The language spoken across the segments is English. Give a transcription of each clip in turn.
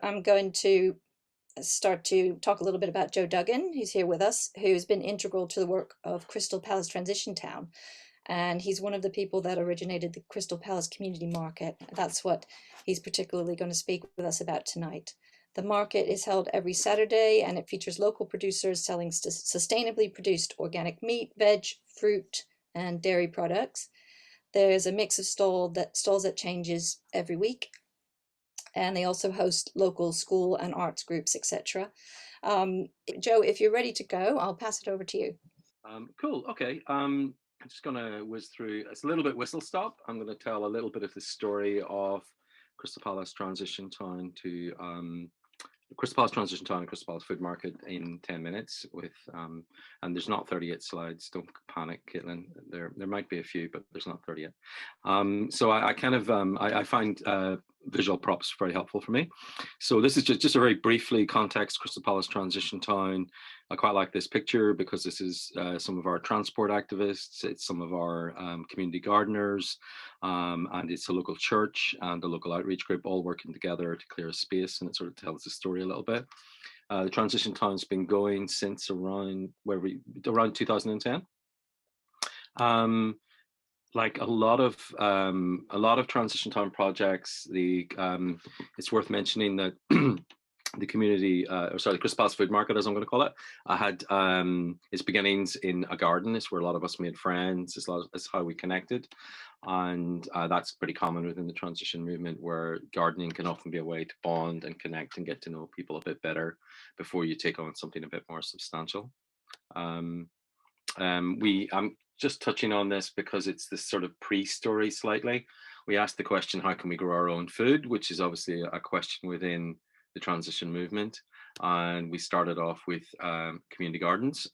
I'm going to start to talk a little bit about Joe Duggan, who's here with us, who's been integral to the work of Crystal Palace Transition Town. And he's one of the people that originated the Crystal Palace Community Market. That's what he's particularly going to speak with us about tonight. The market is held every Saturday and it features local producers selling sustainably produced organic meat, veg, fruit, and dairy products. There's a mix of stalls that changes every week, and they also host local school and arts groups, etc. Joe, if you're ready to go, I'll pass it over to you. Cool. Okay. I'm just going to whiz through. It's a little bit whistle stop. I'm going to tell a little bit of the story of Crystal Palace Transition Town to Crystal Palace Transition Town and Crystal Palace Food Market in 10 minutes with, and there's not 38 slides. Don't panic, Caitlin. There might be a few, but there's not 30 yet. So I kind of, I find visual props very helpful for me. So this is just a very briefly context, Crystal Palace Transition Town. I quite like this picture because this is some of our transport activists, it's some of our community gardeners, and it's a local church and a local outreach group all working together to clear a space, and it sort of tells the story a little bit. The Transition Town's been going since around 2010. Like a lot of Transition Town projects, it's worth mentioning that the community, the Crystal Palace Food Market, as I'm going to call it, I had its beginnings in a garden. It's where a lot of us made friends. It's how we connected, and that's pretty common within the transition movement, where gardening can often be a way to bond and connect and get to know people a bit better before you take on something a bit more substantial. I'm just touching on this because it's this sort of pre-story slightly. We asked the question, how can we grow our own food, which is obviously a question within the transition movement, and we started off with community gardens.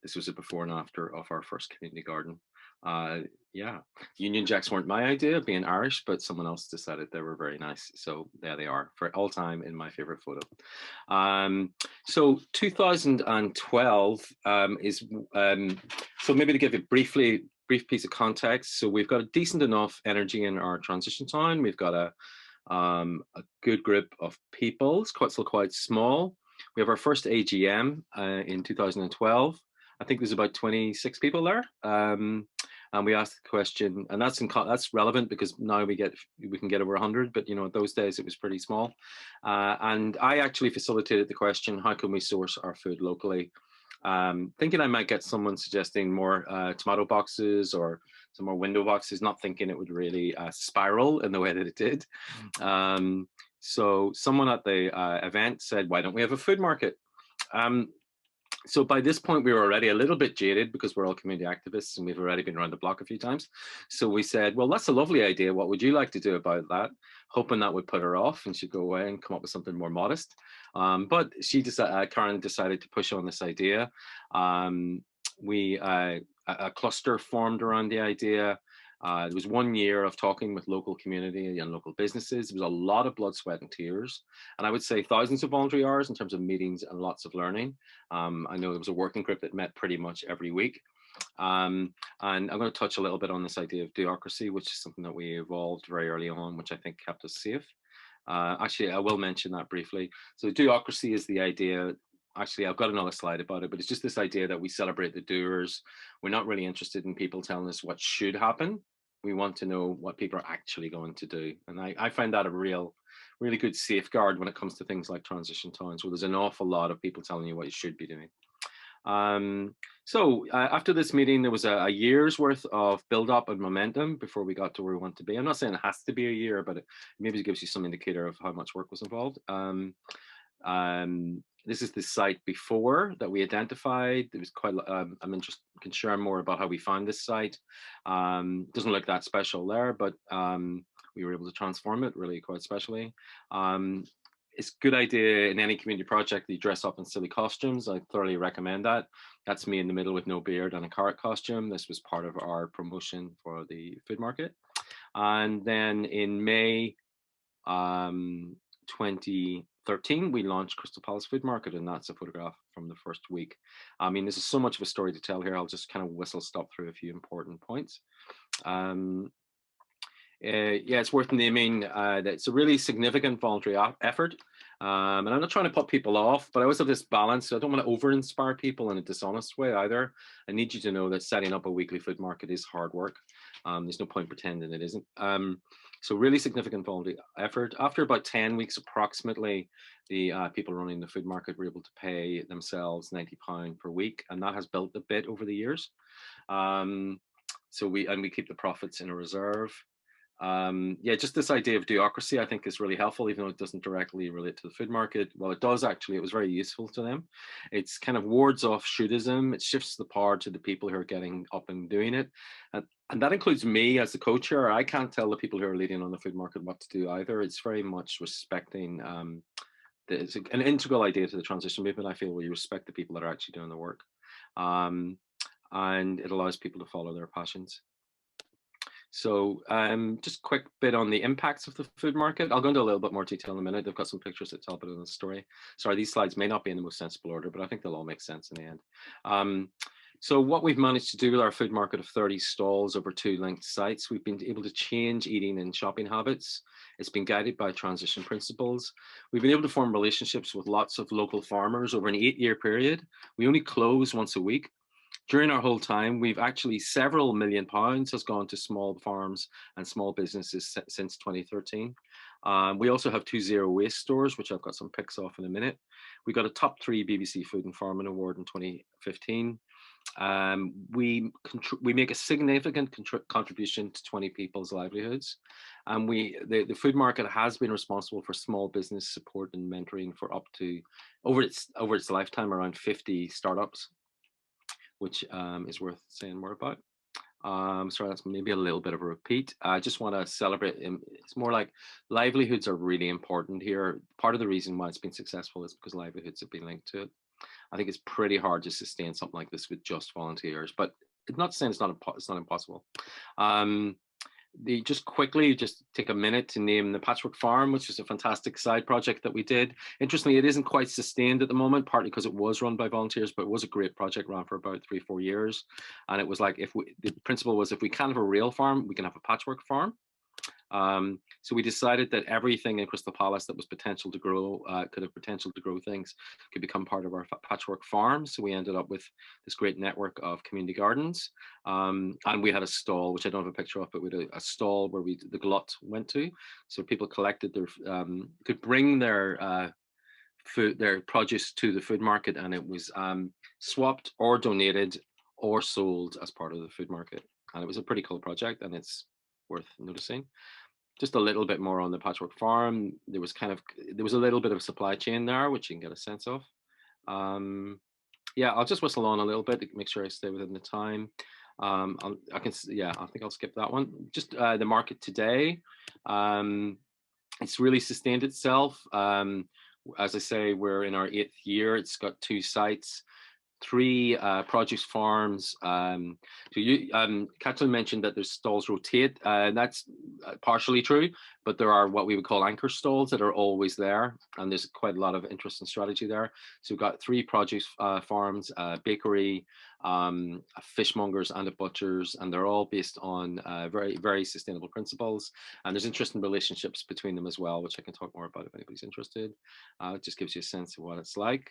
This was a before and after of our first community garden. Yeah, Union Jacks weren't my idea, being Irish, but someone else decided they were very nice, so there they are for all time in my favorite photo. So 2012 is so maybe to give a brief piece of context. So we've got a decent enough energy in our transition town. We've got a good group of people. It's still quite small. We have our first AGM in 2012. I think there's about 26 people there. And we asked the question, and that's relevant because now we can get over 100, but those days it was pretty small. And I actually facilitated the question, how can we source our food locally? Thinking I might get someone suggesting more tomato boxes or some more window boxes, not thinking it would really spiral in the way that it did. So someone at the event said, why don't we have a food market? So by this point, we were already a little bit jaded because we're all community activists and we've already been around the block a few times. So we said, well, that's a lovely idea. What would you like to do about that? Hoping that would put her off and she'd go away and come up with something more modest. But Karen decided to push on this idea. A cluster formed around the idea. There was 1 year of talking with local community and local businesses. There was a lot of blood, sweat, and tears. And I would say thousands of voluntary hours in terms of meetings and lots of learning. I know there was a working group that met pretty much every week. And I'm going to touch a little bit on this idea of do-ocracy, which is something that we evolved very early on, which I think kept us safe. Actually, I will mention that briefly. So do-ocracy is the idea. Actually, I've got another slide about it, but it's just this idea that we celebrate the doers. We're not really interested in people telling us what should happen. We want to know what people are actually going to do. And I find that a really good safeguard when it comes to things like transition towns, where there's an awful lot of people telling you what you should be doing. So after this meeting, there was a year's worth of build up and momentum before we got to where we want to be. I'm not saying it has to be a year, but it maybe gives you some indicator of how much work was involved. This is the site before that we identified. It was quite, I'm interested, can share more about how we found this site. Doesn't look that special there, but we were able to transform it really quite specially. It's a good idea in any community project that you dress up in silly costumes. I thoroughly recommend that. That's me in the middle with no beard and a carrot costume. This was part of our promotion for the food market. And then in May 2013, we launched Crystal Palace Food Market, and that's a photograph from the first week. I mean, this is so much of a story to tell here. I'll just kind of whistle stop through a few important points. Yeah, it's worth naming that it's a really significant voluntary effort. And I'm not trying to put people off, but I always have this balance. So I don't want to over inspire people in a dishonest way either. I need you to know that setting up a weekly food market is hard work. There's no point pretending it isn't. So really significant voluntary effort. After about 10 weeks approximately, the people running the food market were able to pay themselves £90 per week. And that has built a bit over the years. So we keep the profits in a reserve. Yeah, just this idea of duocracy, I think, is really helpful, even though it doesn't directly relate to the food market. Well, it does actually. It was very useful to them. It's kind of wards off shouldiism. It shifts the power to the people who are getting up and doing it. And that includes me as the co-chair. I can't tell the people who are leading on the food market what to do either. It's very much respecting it's an integral idea to the transition movement. I feel where you respect the people that are actually doing the work. And it allows people to follow their passions. So just a quick bit on the impacts of the food market. I'll go into a little bit more detail in a minute. They've got some pictures that tell a bit of the story. Sorry, these slides may not be in the most sensible order, but I think they'll all make sense in the end. So what we've managed to do with our food market of 30 stalls over 2 linked sites, we've been able to change eating and shopping habits. It's been guided by transition principles. We've been able to form relationships with lots of local farmers over an 8-year period. We only close once a week. During our whole time, we've actually several £1 million has gone to small farms and small businesses since 2013. We also have 2 zero waste stores, which I've got some pics off in a minute. We got a top 3 BBC Food and Farming Award in 2015. We make a significant contribution to 20 people's livelihoods, and the food market has been responsible for small business support and mentoring for up to over its lifetime around 50 startups, which is worth saying more about. Sorry, that's maybe a little bit of a repeat. I just want to celebrate. It's more like livelihoods are really important here. Part of the reason why it's been successful is because livelihoods have been linked to it. I think it's pretty hard to sustain something like this with just volunteers, but it's not saying it's not impossible. Just quickly, just take a minute to name the Patchwork Farm, which is a fantastic side project that we did. Interestingly, it isn't quite sustained at the moment, partly because it was run by volunteers, but it was a great project, ran for about 3-4 years. And it was like, the principle was, if we can't have a real farm, we can have a patchwork farm. So we decided that everything in Crystal Palace that was potential to grow, could have potential to grow things, could become part of our patchwork farm. So we ended up with this great network of community gardens. And we had a stall, which I don't have a picture of, but we had a stall where the glut went to. So people collected could bring their food, their produce to the food market, and it was swapped or donated or sold as part of the food market. And it was a pretty cool project, and it's worth noticing. Just a little bit more on the Patchwork Farm. There was a little bit of supply chain there, which you can get a sense of. Yeah, I'll just whistle on a little bit to make sure I stay within the time. I think I'll skip that one. Just the market today. It's really sustained itself. As I say, we're in our 8th year. It's got 2 sites, 3 produce farms. Kathleen mentioned that there's stalls rotate. That's partially true, but there are what we would call anchor stalls that are always there, and there's quite a lot of interest and strategy there. So we've got 3 produce farms, a bakery, a fishmongers, and a butcher's, and they're all based on very, very sustainable principles. And there's interesting relationships between them as well, which I can talk more about if anybody's interested. It just gives you a sense of what it's like.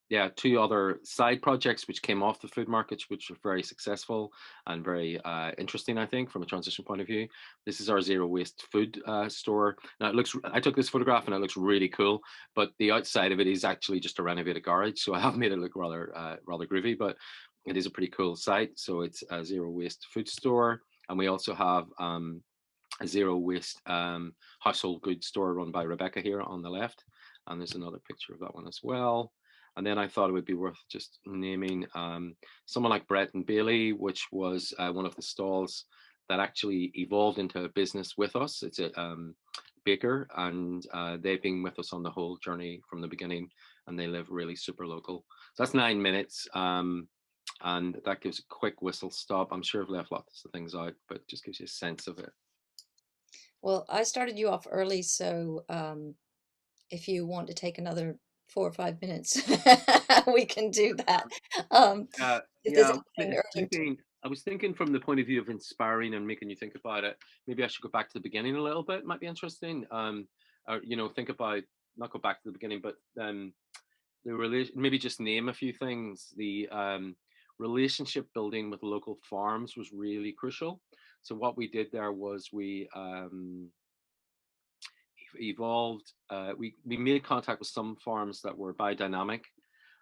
Yeah, 2 other side projects which came off the food markets, which were very successful and very interesting, I think, from a transition point of view. This is our zero waste food store. Now I took this photograph and it looks really cool, but the outside of it is actually just a renovated garage. So I have made it look rather groovy, but it is a pretty cool site. So it's a zero waste food store. And we also have a zero waste household goods store run by Rebecca here on the left. And there's another picture of that one as well. And then I thought it would be worth just naming someone like Brett and Bailey, which was one of the stalls that actually evolved into a business with us. It's a baker, and they've been with us on the whole journey from the beginning, and they live really super local. So that's 9 minutes, and that gives a quick whistle stop. I'm sure I've left lots of things out, but it just gives you a sense of it. Well, I started you off early, so if you want to take another 4 or 5 minutes, we can do that. If there's Yeah, anything urgent. I was thinking from the point of view of inspiring and making you think about it. Maybe I should go back to the beginning a little bit. Might be interesting. Or, think about, not go back to the beginning, but the relation. Maybe just name a few things. The relationship building with local farms was really crucial. So what we did there was we evolved. We made contact with some farms that were biodynamic,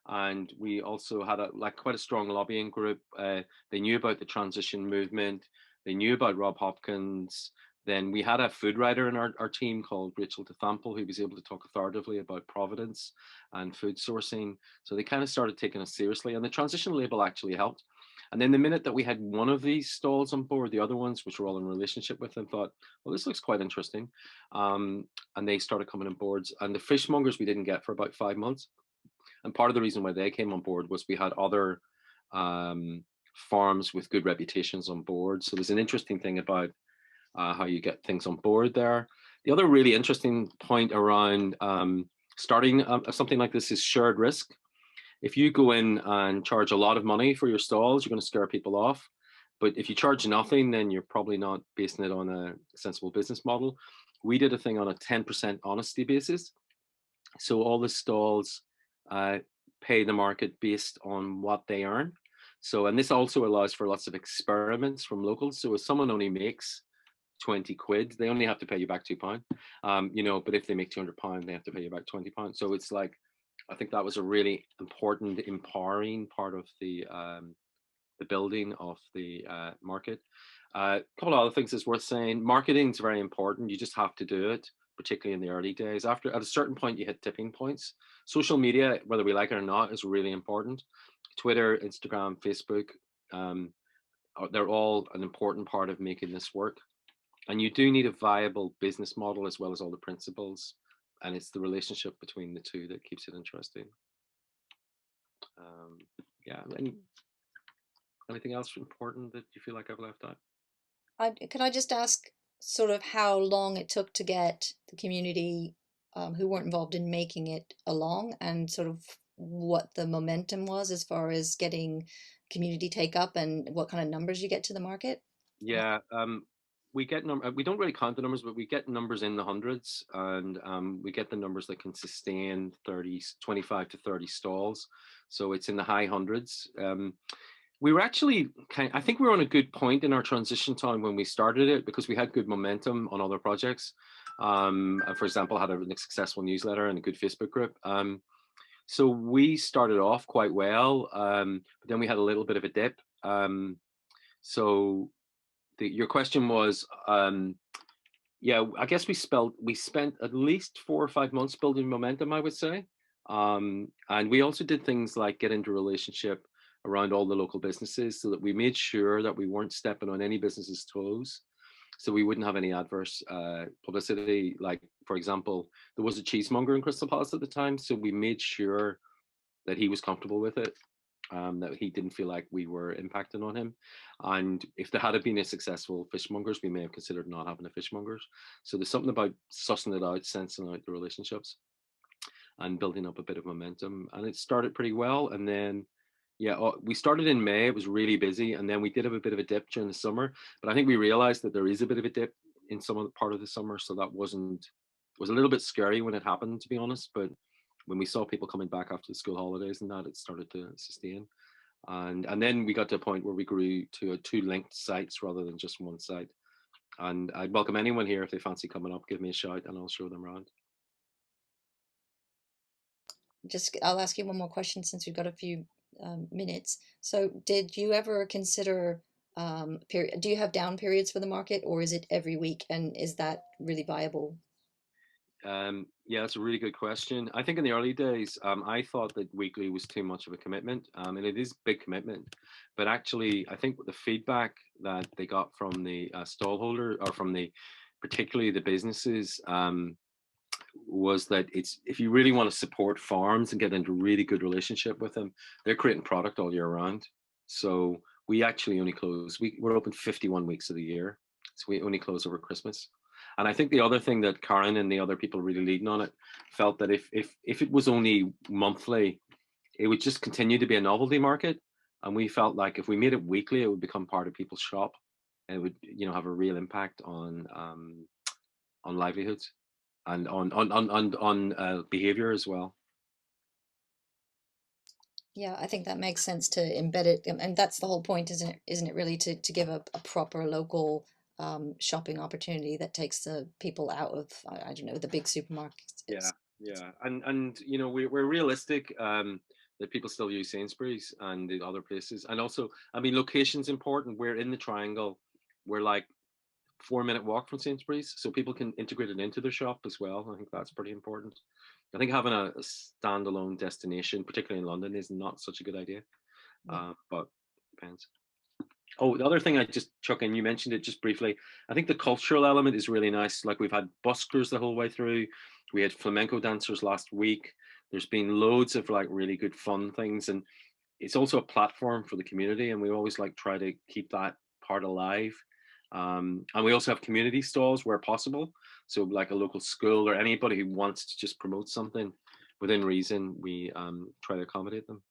and we also had quite a strong lobbying group. They knew about the transition movement. They knew about Rob Hopkins. Then we had a food writer in our team called Rachel DeThample, who was able to talk authoritatively about providence and food sourcing. So they kind of started taking us seriously, and the transition label actually helped. And then the minute that we had one of these stalls on board, the other ones, which were all in relationship with them, thought, well, this looks quite interesting. And they started coming on boards. And the fishmongers we didn't get for about 5 months. And part of the reason why they came on board was we had other farms with good reputations on board. So there's an interesting thing about how you get things on board there. The other really interesting point around starting something like this is shared risk. If you go in and charge a lot of money for your stalls, you're going to scare people off. But if you charge nothing, then you're probably not basing it on a sensible business model. We did a thing on a 10% honesty basis. So all the stalls pay the market based on what they earn. So, and this also allows for lots of experiments from locals. So if someone only makes 20 quid, they only have to pay you back £2. But if they make £200, they have to pay you back £20. So it's like, I think that was a really important, empowering part of the building of the market. A couple of other things is worth saying. Marketing is very important. You just have to do it, particularly in the early days. At a certain point, you hit tipping points. Social media, whether we like it or not, is really important. Twitter, Instagram, Facebook, they're all an important part of making this work. And you do need a viable business model as well as all the principles. And it's the relationship between the two that keeps it interesting. Yeah. Anything else important that you feel like I've left out? Can I just ask sort of how long it took to get the community who weren't involved in making it along, and sort of what the momentum was as far as getting community take up and what kind of numbers you get to the market? Yeah, we get we don't really count the numbers, but we get numbers in the hundreds, and we get the numbers that can sustain 25 to 30 stalls. So it's in the high hundreds. We were actually I think we were on a good point in our transition time when we started it, because we had good momentum on other projects. For example, had a successful newsletter and a good Facebook group. So we started off quite well, but then we had a little bit of a dip. So your question was, yeah, I guess we spent at least 4 or 5 months building momentum, I would say. And we also did things like get into relationship around all the local businesses, so that we made sure that we weren't stepping on any businesses' toes, so we wouldn't have any adverse publicity. Like, for example, there was a cheesemonger in Crystal Palace at the time, so we made sure that he was comfortable with it, that he didn't feel like we were impacting on him. And if there had been a successful fishmongers, we may have considered not having a fishmongers. So there's something about sussing it out, sensing out the relationships, and building up a bit of momentum. And it started pretty well. And then, yeah, we started in May. It was really busy, and then we did have a bit of a dip during the summer. But I think we realized that there is a bit of a dip in some of the part of the summer, so that was a little bit scary when it happened, to be honest. But when we saw people coming back after the school holidays and that, it started to sustain. And then we got to a point where we grew to 2 linked sites rather than just one site. And I'd welcome anyone here, if they fancy coming up, give me a shout and I'll show them around. I'll ask you one more question since we've got a few minutes. So did you ever consider do you have down periods for the market, or is it every week, and is that really viable? Yeah, that's a really good question. I think in the early days, I thought that weekly was too much of a commitment, and it is a big commitment. But actually, I think the feedback that they got from the stallholder, or from particularly the businesses, was that if you really want to support farms and get into a really good relationship with them, they're creating product all year round. So we actually only we're open 51 weeks of the year, so we only close over Christmas. And I think the other thing that Karen and the other people really leading on it felt that if it was only monthly, it would just continue to be a novelty market. And we felt like if we made it weekly, it would become part of people's shop, and it would, have a real impact on livelihoods and on behavior as well. Yeah, I think that makes sense to embed it, and that's the whole point, isn't it? Isn't it really to give a proper local shopping opportunity that takes the people out of, I don't know, the big supermarkets. Yeah, yeah, and we're realistic that people still use Sainsbury's and the other places, and also, I mean, location's important. We're in the triangle. We're like 4-minute walk from Sainsbury's, so people can integrate it into their shop as well. I think that's pretty important. I think having a standalone destination, particularly in London, is not such a good idea. Yeah. But depends. Oh, the other thing I just chuck in, you mentioned it just briefly. I think the cultural element is really nice. Like we've had buskers the whole way through. We had flamenco dancers last week. There's been loads of like really good fun things, and it's also a platform for the community. And we always like try to keep that part alive. And we also have community stalls where possible. So like a local school or anybody who wants to just promote something within reason, we try to accommodate them.